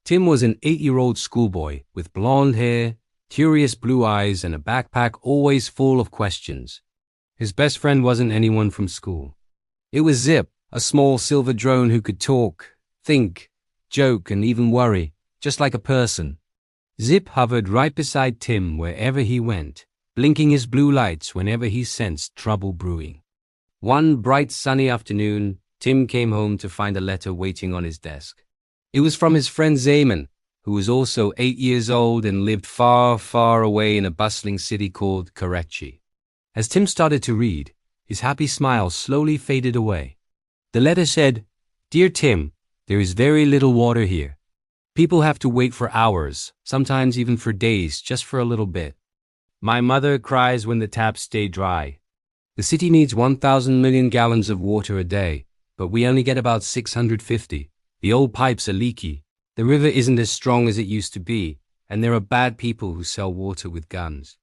Tim was an 8-year-old schoolboy with blonde hair, curious blue eyes, and a backpack always full of questions. His best friend wasn't anyone from school. It was Zip, a small silver drone who could talk, think, joke, and even worry, just like a person. Zip hovered right beside Tim wherever he went, blinking his blue lights whenever he sensed trouble brewing. One bright sunny afternoon, Tim came home to find a letter waiting on his desk. It was from his friend Zaman, who was also 8 years old and lived far, far away in a bustling city called Karachi. As Tim started to read, his happy smile slowly faded away. The letter said, "Dear Tim, there is very little water here. People have to wait for hours, sometimes even for days, just for a little bit. My mother cries when the taps stay dry. The city needs 1,000 million gallons of water a day, but we only get about 650. The old pipes are leaky. The river isn't as strong as it used to be, and there are bad people who sell water with guns.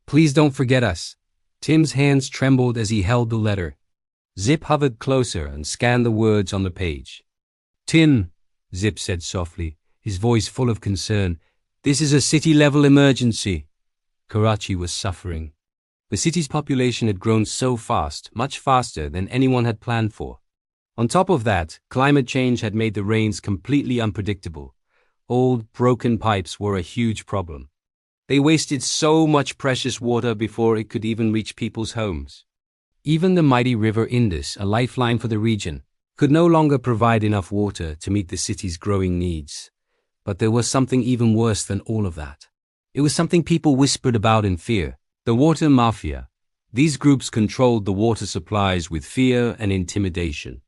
Please don't forget us." Tim's hands trembled as he held the letter. Zip hovered closer and scanned the words on the page. "Tim," Zip said softly, his voice full of concern, "this is a city-level emergency." Karachi was suffering. The city's population had grown so fast, much faster than anyone had planned for. On top of that, climate change had made the rains completely unpredictable. Old, broken pipes were a huge problem. They wasted so much precious water before it could even reach people's homes. Even the mighty river Indus, a lifeline for the region, could no longer provide enough water to meet the city's growing needs. But there was something even worse than all of that. It was something people whispered about in fear: the water mafia. These groups controlled the water supplies with fear and intimidation.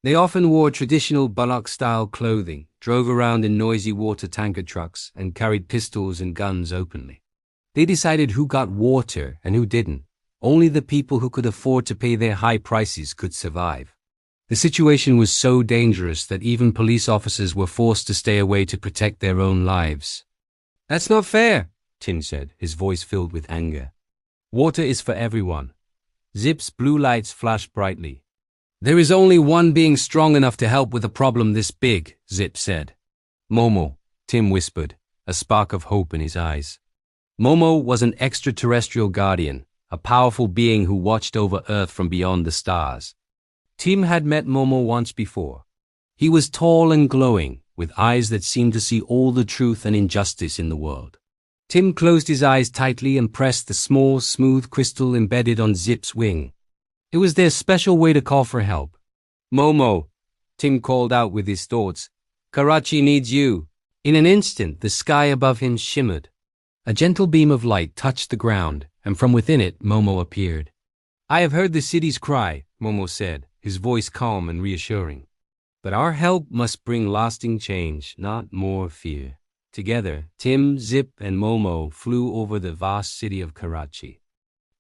They often wore traditional Balak-style clothing, drove around in noisy water tanker trucks, and carried pistols and guns openly. They decided who got water and who didn't. Only the people who could afford to pay their high prices could survive. The situation was so dangerous that even police officers were forced to stay away to protect their own lives. "That's not fair," Tim said, his voice filled with anger. "Water is for everyone." Zip's blue lights flashed brightly. "There is only one being strong enough to help with a problem this big," Zip said. "Momo," Tim whispered, a spark of hope in his eyes. Momo was an extraterrestrial guardian, a powerful being who watched over Earth from beyond the stars. Tim had met Momo once before. He was tall and glowing, with eyes that seemed to see all the truth and injustice in the world. Tim closed his eyes tightly and pressed the small, smooth crystal embedded on Zip's wing. It was their special way to call for help. "Momo," Tim called out with his thoughts. "Karachi needs you." In an instant, the sky above him shimmered. A gentle beam of light touched the ground, and from within it, Momo appeared. "I have heard the city's cry," Momo said, his voice calm and reassuring. "But our help must bring lasting change, not more fear." Together, Tim, Zip, and Momo flew over the vast city of Karachi.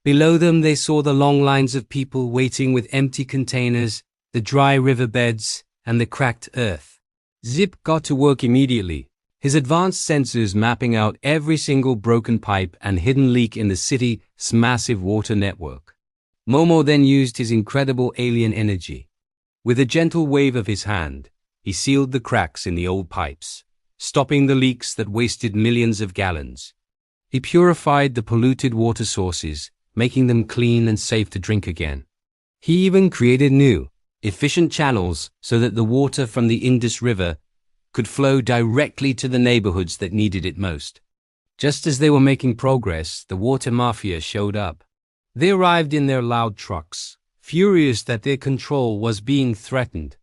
Below them, they saw the long lines of people waiting with empty containers, the dry riverbeds, and the cracked earth. Zip got to work immediately, his advanced sensors mapping out every single broken pipe and hidden leak in the city's massive water network. Momo then used his incredible alien energy. With a gentle wave of his hand, he sealed the cracks in the old pipes, stopping the leaks that wasted millions of gallons. He purified the polluted water sources, making them clean and safe to drink again. He even created new, efficient channels so that the water from the Indus River could flow directly to the neighborhoods that needed it most. Just as they were making progress, the water mafia showed up. They arrived in their loud trucks, furious that their control was being threatened.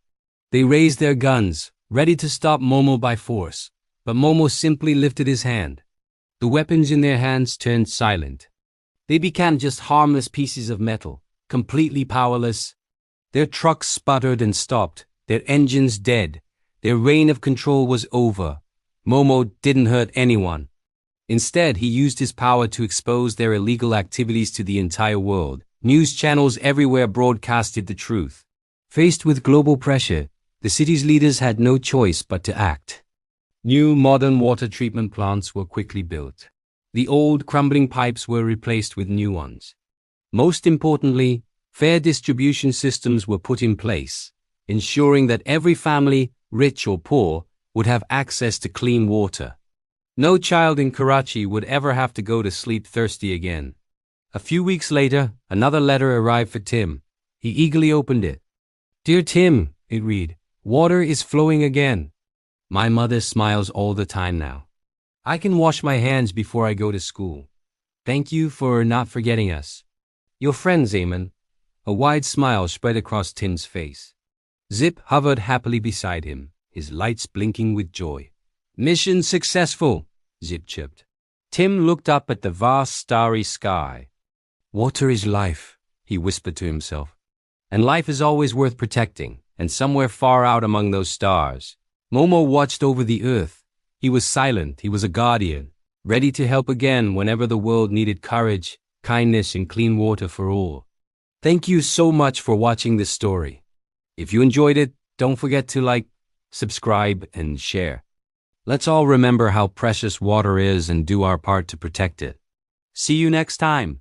They raised their guns, ready to stop Momo by force, but Momo simply lifted his hand. The weapons in their hands turned silent. They became just harmless pieces of metal, completely powerless. Their trucks sputtered and stopped, their engines dead. Their reign of control was over. Momo didn't hurt anyone. Instead, he used his power to expose their illegal activities to the entire world. News channels everywhere broadcasted the truth. Faced with global pressure, the city's leaders had no choice but to act. New modern water treatment plants were quickly built. The old crumbling pipes were replaced with new ones. Most importantly, fair distribution systems were put in place, ensuring that every family, rich or poor, would have access to clean water. No child in Karachi would ever have to go to sleep thirsty again. A few weeks later, another letter arrived for Tim. He eagerly opened it. "Dear Tim," it read, "water is flowing again. My mother smiles all the time now. I can wash my hands before I go to school. Thank you for not forgetting us. Your friend Zaman." A wide smile spread across Tim's face. Zip hovered happily beside him, his lights blinking with joy. "Mission successful," Zip chirped. Tim looked up at the vast starry sky. "Water is life," he whispered to himself. "And life is always worth protecting, and somewhere far out among those stars." Momo watched over the earth. He was silent, he was a guardian, ready to help again whenever the world needed courage, kindness, and clean water for all. Thank you so much for watching this story. If you enjoyed it, don't forget to like, subscribe, and share. Let's all remember how precious water is and do our part to protect it. See you next time.